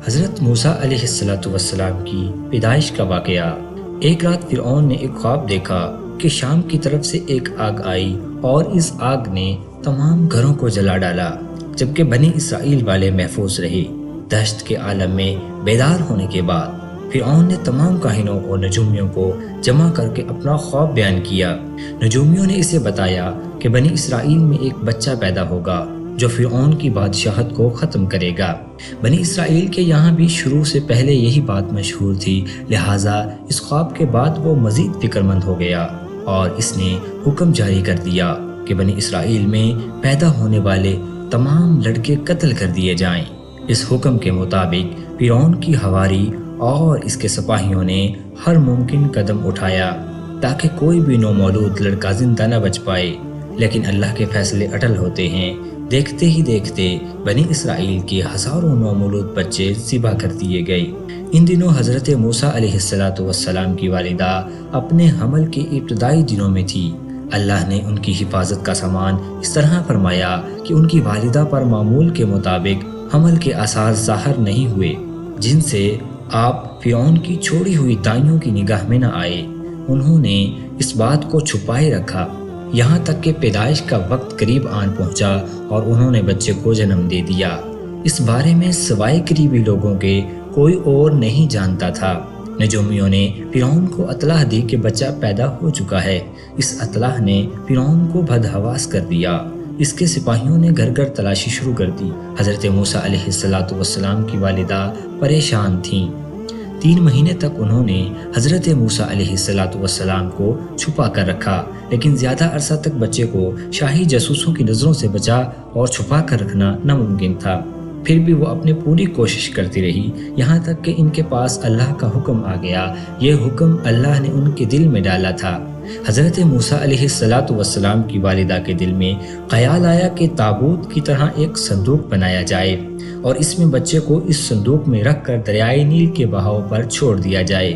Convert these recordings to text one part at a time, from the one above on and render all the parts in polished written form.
حضرت موسیٰ علیہ السلام کی پیدائش کا واقعہ۔ ایک رات فرعون نے ایک خواب دیکھا کہ شام کی طرف سے ایک آگ آئی اور اس آگ نے تمام گھروں کو جلا ڈالا، جبکہ بنی اسرائیل والے محفوظ رہے۔ دہشت کے عالم میں بیدار ہونے کے بعد فرعون نے تمام کاہنوں اور نجومیوں کو جمع کر کے اپنا خواب بیان کیا۔ نجومیوں نے اسے بتایا کہ بنی اسرائیل میں ایک بچہ پیدا ہوگا جو فرعون کی بادشاہت کو ختم کرے گا۔ بنی اسرائیل کے یہاں بھی شروع سے پہلے یہی بات مشہور تھی، لہٰذا اس خواب کے بعد وہ مزید فکر مند ہو گیا اور اس نے حکم جاری کر دیا کہ بنی اسرائیل میں پیدا ہونے والے تمام لڑکے قتل کر دیے جائیں۔ اس حکم کے مطابق فرعون کی حواری اور اس کے سپاہیوں نے ہر ممکن قدم اٹھایا تاکہ کوئی بھی نومولود لڑکا زندہ نہ بچ پائے، لیکن اللہ کے فیصلے اٹل ہوتے ہیں۔ دیکھتے ہی دیکھتے بنی اسرائیل کے ہزاروں نومولود بچے ذبح کر دیے گئے۔ ان دنوں حضرت موسیٰ علیہ السلام کی والدہ اپنے حمل کے ابتدائی دنوں میں تھی۔ اللہ نے ان کی حفاظت کا سامان اس طرح فرمایا کہ ان کی والدہ پر معمول کے مطابق حمل کے آثار ظاہر نہیں ہوئے، جن سے آپ فرعون کی چھوڑی ہوئی دائیوں کی نگاہ میں نہ آئے۔ انہوں نے اس بات کو چھپائے رکھا یہاں تک کہ پیدائش کا وقت قریب آن پہنچا اور انہوں نے بچے کو جنم دے دیا۔ اس بارے میں سوائے قریبی لوگوں کے کوئی اور نہیں جانتا تھا۔ نجومیوں نے فرعون کو اطلاع دی کہ بچہ پیدا ہو چکا ہے۔ اس اطلاع نے فرعون کو بدحواس کر دیا۔ اس کے سپاہیوں نے گھر گھر تلاشی شروع کر دی۔ حضرت موسیٰ علیہ السلام کی والدہ پریشان تھیں۔ 3 مہینے تک انہوں نے حضرت موسیٰ علیہ السلام کو چھپا کر رکھا، لیکن زیادہ عرصہ تک بچے کو شاہی جاسوسوں کی نظروں سے بچا اور چھپا کر رکھنا ناممکن تھا۔ پھر بھی وہ اپنی پوری کوشش کرتی رہی، یہاں تک کہ ان کے پاس اللہ کا حکم آ گیا۔ یہ حکم اللہ نے ان کے دل میں ڈالا تھا۔ حضرت موسیٰ علیہ السلام کی والدہ کے دل میں خیال آیا کہ تابوت کی طرح ایک صندوق بنایا جائے اور اس میں بچے کو اس صندوق میں رکھ کر دریائے نیل کے بہاؤ پر چھوڑ دیا جائے۔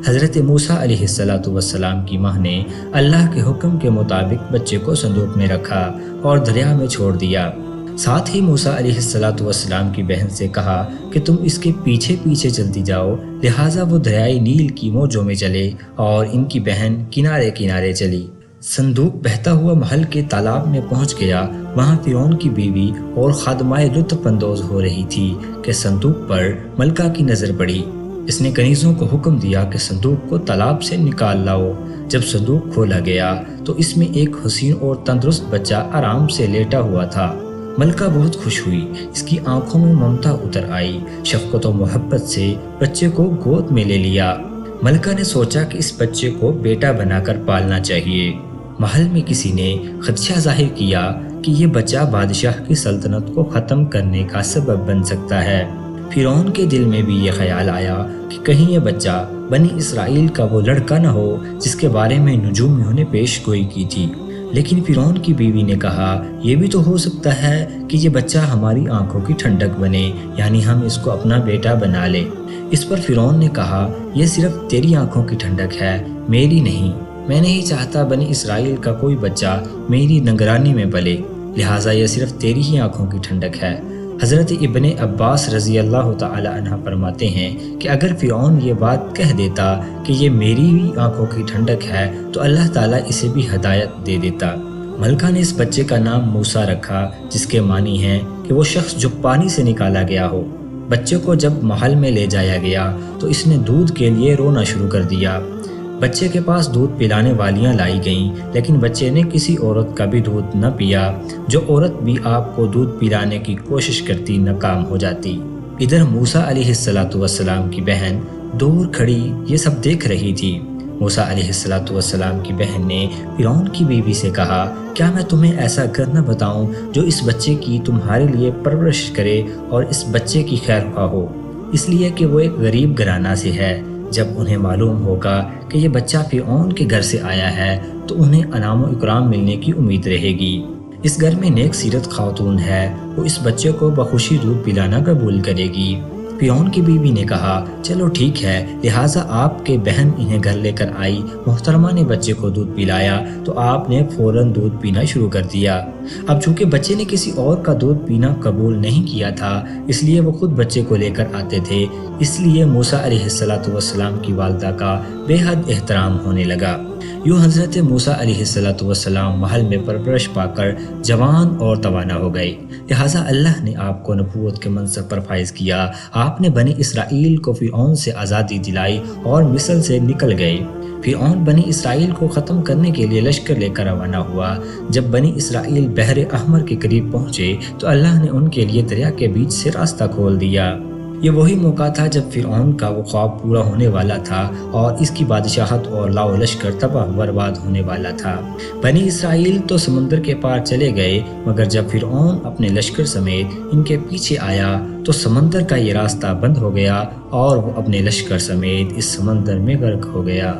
حضرت موسیٰ علیہ السلام کی ماں نے اللہ کے حکم کے مطابق بچے کو صندوق میں رکھا اور دریا میں چھوڑ دیا۔ ساتھ ہی موسیٰ علیہ السلام کی بہن سے کہا کہ تم اس کے پیچھے پیچھے چلتی جاؤ، لہٰذا وہ دریائے نیل کی موجوں میں چلے اور ان کی بہن کنارے کنارے چلی۔ صندوق بہتا ہوا محل کے تالاب میں پہنچ گیا۔ وہاں فرعون کی بیوی اور خادمائیں لطف اندوز ہو رہی تھی کہ صندوق پر ملکہ کی نظر پڑی۔ اس نے کنیزوں کو حکم دیا کہ صندوق کو تالاب سے نکال لاؤ۔ جب صندوق کھولا گیا تو اس میں ایک حسین اور تندرست بچہ آرام سے لیٹا ہوا تھا۔ ملکہ بہت خوش ہوئی، اس کی آنکھوں میں ممتا اتر آئی۔ شفقت و محبت سے بچے کو گود میں لے لیا۔ ملکہ نے سوچا کہ اس بچے کو بیٹا بنا کر پالنا چاہیے۔ محل میں کسی نے خدشہ ظاہر کیا کہ یہ بچہ بادشاہ کی سلطنت کو ختم کرنے کا سبب بن سکتا ہے۔ فرعون کے دل میں بھی یہ خیال آیا کہ کہیں یہ بچہ بنی اسرائیل کا وہ لڑکا نہ ہو جس کے بارے میں نجومیوں نے پیش گوئی کی تھی۔ لیکن فرعون کی بیوی نے کہا یہ بھی تو ہو سکتا ہے کہ یہ بچہ ہماری آنکھوں کی ٹھنڈک بنے، یعنی ہم اس کو اپنا بیٹا بنا لیں۔ اس پر فرعون نے کہا یہ صرف تیری آنکھوں کی ٹھنڈک ہے، میری نہیں۔ میں نہیں چاہتا بنی اسرائیل کا کوئی بچہ میری نگرانی میں پلے، لہٰذا یہ صرف تیری ہی آنکھوں کی ٹھنڈک ہے۔ حضرت ابن عباس رضی اللہ تعالی عنہ فرماتے ہیں کہ اگر فرعون یہ بات کہہ دیتا کہ یہ میری بھی آنکھوں کی ٹھنڈک ہے تو اللہ تعالیٰ اسے بھی ہدایت دے دیتا۔ ملکہ نے اس بچے کا نام موسیٰ رکھا، جس کے معنی ہے کہ وہ شخص جو پانی سے نکالا گیا ہو۔ بچے کو جب محل میں لے جایا گیا تو اس نے دودھ کے لیے رونا شروع کر دیا۔ بچے کے پاس دودھ پلانے والیاں لائی گئیں، لیکن بچے نے کسی عورت کا بھی دودھ نہ پیا۔ جو عورت بھی آپ کو دودھ پلانے کی کوشش کرتی ناکام ہو جاتی۔ ادھر موسیٰ علیہ السلام کی بہن دور کھڑی یہ سب دیکھ رہی تھی۔ موسیٰ علیہ السلام کی بہن نے فرعون کی بیوی سے کہا کیا میں تمہیں ایسا گھر نہ بتاؤں جو اس بچے کی تمہارے لیے پرورش کرے اور اس بچے کی خیر خواہ ہو، اس لیے کہ وہ ایک غریب گھرانہ سے ہے۔ جب انہیں معلوم ہوگا کہ یہ بچہ فرعون کے گھر سے آیا ہے تو انہیں انعام و اکرام ملنے کی امید رہے گی۔ اس گھر میں نیک سیرت خاتون ہے، وہ اس بچے کو بخوشی دودھ پلانا قبول کرے گی۔ فرعون کی بیوی نے کہا چلو ٹھیک ہے، لہٰذا آپ کے بہن انہیں گھر لے کر آئی۔ محترمہ نے بچے کو دودھ پلایا تو آپ نے فوراً دودھ پینا شروع کر دیا۔ اب چونکہ بچے نے کسی اور کا دودھ پینا قبول نہیں کیا تھا، اس لیے وہ خود بچے کو لے کر آتے تھے، اس لیے موسیٰ علیہ السلام کی والدہ کا بے حد احترام ہونے لگا۔ یوں حضرت موسیٰ علیہ السلام محل میں پرورش پا کر جوان اور توانا ہو گئے، لہٰذا اللہ نے آپ کو نبوت کے منصب پر فائز کیا۔ آپ نے بنی اسرائیل کو فرعون سے آزادی دلائی اور مصر سے نکل گئے۔ فرعون بنی اسرائیل کو ختم کرنے کے لیے لشکر لے کر روانہ ہوا۔ جب بنی اسرائیل بحر احمر کے قریب پہنچے تو اللہ نے ان کے لیے دریا کے بیچ سے راستہ کھول دیا۔ یہ وہی موقع تھا جب فرعون کا وہ خواب پورا ہونے والا تھا اور اس کی بادشاہت اور لاؤ لشکر تباہ برباد ہونے والا تھا۔ بنی اسرائیل تو سمندر کے پار چلے گئے، مگر جب فرعون اپنے لشکر سمیت ان کے پیچھے آیا تو سمندر کا یہ راستہ بند ہو گیا اور وہ اپنے لشکر سمیت اس سمندر میں غرق ہو گیا۔